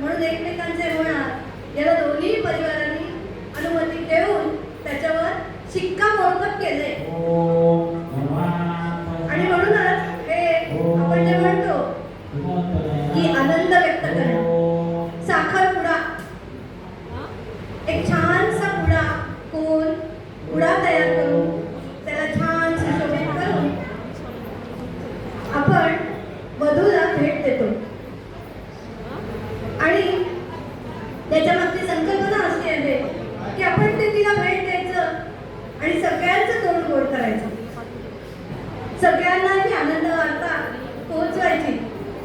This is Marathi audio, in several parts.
म्हणून एकमेकांचे होणार याला दोन्ही परिवारांनी अनुमती देऊन त्याच्यावर शिक्कामोर्तब केले. आणि म्हणूनच हे आपण जे म्हणतो की आनंद व्यक्त करणे, साखरपुडा, एक छानसा पुडा कोण पुडा तयार करून त्याला छान सुशोभित करून आपण वधूला भेट देतो. आणि त्याच्या मागची संकल्पना अशी आहे की आपण ते तिला भेट द्यायचं आणि सगळ्यांचं तोंड गोड करायचं, सगळ्यांना ही आनंद वार्ता पोहोचवायची,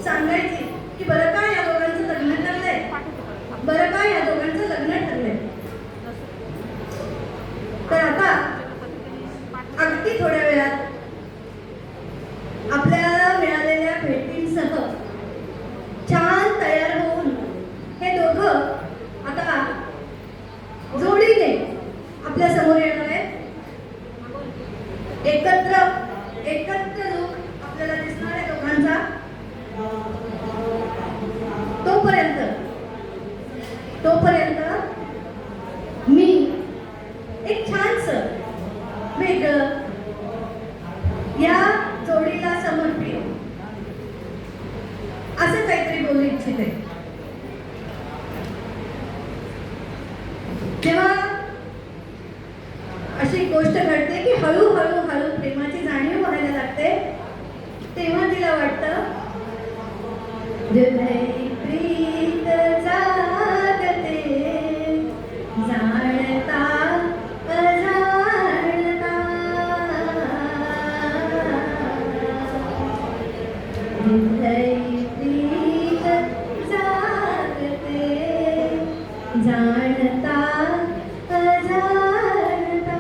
सांगायची की बरं का या दोघांचं लग्न ठरलंय, बरं का या दोघांचं लग्न ठरलंय. तर आता अगदी थोड्या वेळात आपल्याला मिळालेल्या भेटींसह छान तयार होऊन हे दोघं आता जोडीने आपल्या समोर येणार आहेत. एकत्र लूक आपल्याला दिसणार आहे दोघांचा. तोपर्यंत मी एक छानसं वेगळं या जोडीला समर्पित असं काहीतरी बोलू इच्छिते. तेव्हा अशी गोष्ट घडते की हळूहळू प्रेमाची जाणीव व्हायला लागते. तेव्हा तिला वाटतं हृदय प्रीत जागते जाणता अजाणता, हृदय प्रीत जागते जाणता अजाणता.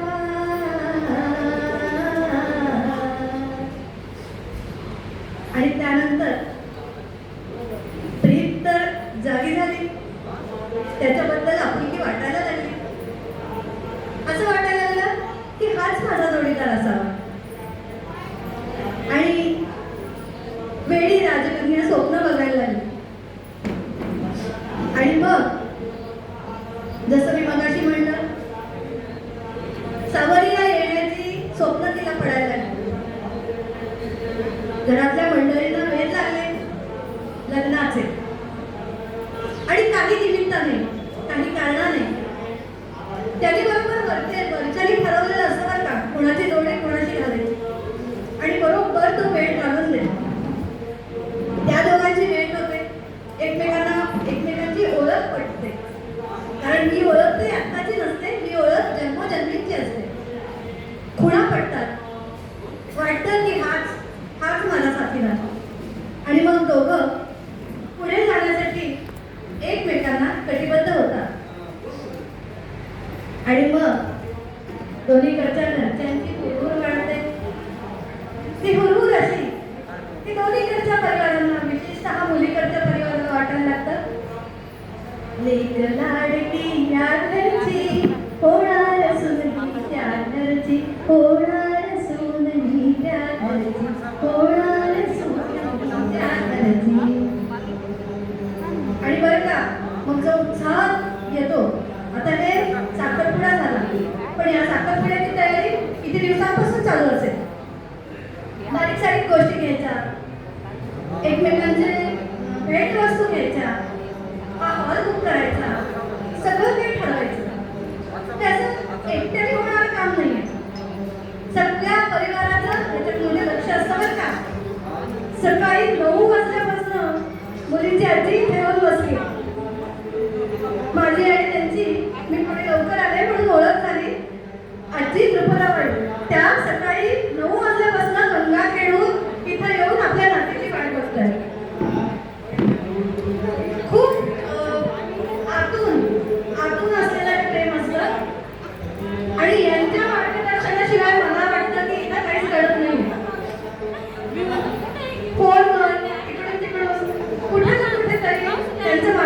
आणि त्यानंतर प्रीत तर जागी झाली, त्याच्याबद्दल आपुलकी वाटायला लागली. असं वाटायला लागलं की हाच माझा जोडीदार असावा. आणि वेळी राजकन्या स्वप्न बघायला लागली. आणि मग जसं मी मगाशी म्हणलं, सावरीला येण्याची स्वप्न तिला पडायला लागली. घरातल्या मंडळींना वेध लागले लग्नाचे. आणि काही निमित्ताने, काही कारणाने त्याने बरोबर वरच्याने ठरवलेलं असतं बरं का, कोणाची जोडी कोणाशी घालायची. आणि बरोबर तो वेळ काढून दिला. त्या दोघांची भेट होते, एकमेकांची ओळख पटते. कारण ही ओळख ती आत्ताची नसते, ही ओळख जन्मोजन्मीची असते. खुणा पडतात, वाटतं की हाच माझा साथीदार. आणि मग दोघं पुढे जाण्यासाठी एकमेकांना कटिबद्ध होतात. आणि मग दोन्हीकडच्या घरच्यांची हुरहुर वाढते. ती हुरहुर अशी ती दोन्हीकडच्या परिवारांना, विशेषतः मुलीकडच्या परिवाराला वाटायला लागतं. लेकर लाडकी या घरची होणार सुनही त्या घरची, होणार सुनही त्या घरची, होणार सुनही त्या घरची. आणि बरं का मग जो उत्साह येतो, आता हे साखरपुडा झाला, पण या साखरपुड्याची तयारी किती दिवसांपासून चालू असेल. बारीक सारीक गोष्टी घ्यायच्या, एकमेकांचे भेट वस्तू घ्यायच्या, हा हॉल बुक करायचा, सगळं काही ठरवायचं. त्याचं एकट्याने होणारं काम नाहीये, सगळ्या परिवाराचं त्याच्यामध्ये लक्ष असतं बरं का. सकाळी 9 वाजल्यापासून मुलींची आजी ठेवून बसली. माझी आणि त्यांची, मी पुढे लवकर आले म्हणून ओळख झाली. आजी त्रिपुरावाडी त्या सकाळी 9 वाजल्यापासून गंगा खेळून इथं येऊन आपल्या नातीची वाट बघतात. खूप आतून असलेलं प्रेम असतं. आणि यांच्या मार्गदर्शनाशिवाय मला वाटतं की इथं काहीच घडत नाही. फोनवर इकडून तिकडून कुठे ना कुठेतरी त्यांचं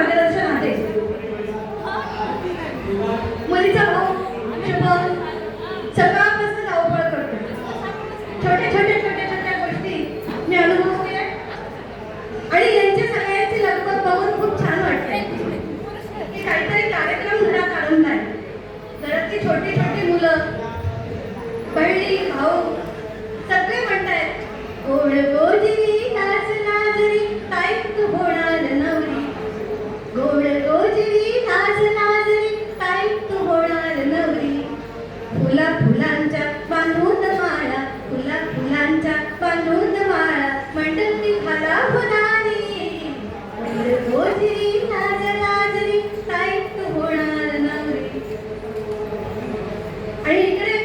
गोड गोजरी नाच नाचरी काय तू होणार नवरी फुला फुलांच्या बांधून माळा फुला फुलांच्या बांधून माळा मंडपी घाला फुलानी गोड गोजरी नाच नाचरी काय तू होणार नवरी. आणि इकडे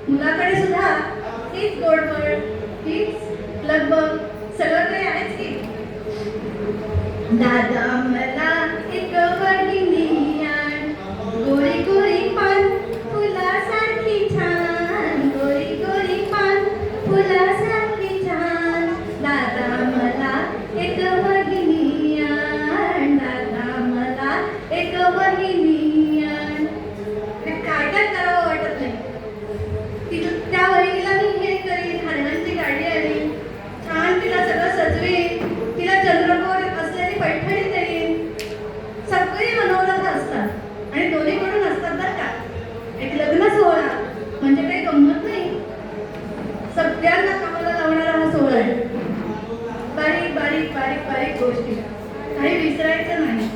मुलाकडे सुद्धा हीच गोडबड हीच लगबग सगळं काही आहेच की. दादा मला एक वहिनी आण गोरी गोरी पान फुलासारखी छान गोरी गोरी पान फुलासारखी छान दादा मला एक वहिनी आण दादा मला एक वहिनी आण. काय काय करावं वाटत नाही. त्या वहिनीला मी हे करीन हरणांची गाडी आली छान तिला सगळं सजवीन तिला चंद्रकोर असलेली पैठणी देईन. सगळी मनोरथ असतात आणि दोन्हीकडून असतात बरं का. एक लग्न सोहळा म्हणजे काही गंमत नाही. सगळ्यांना कामाला लावणारा हा सोहळा आहे. बारीक बारीक बारीक बारीक गोष्टी काही विसरायचं नाही.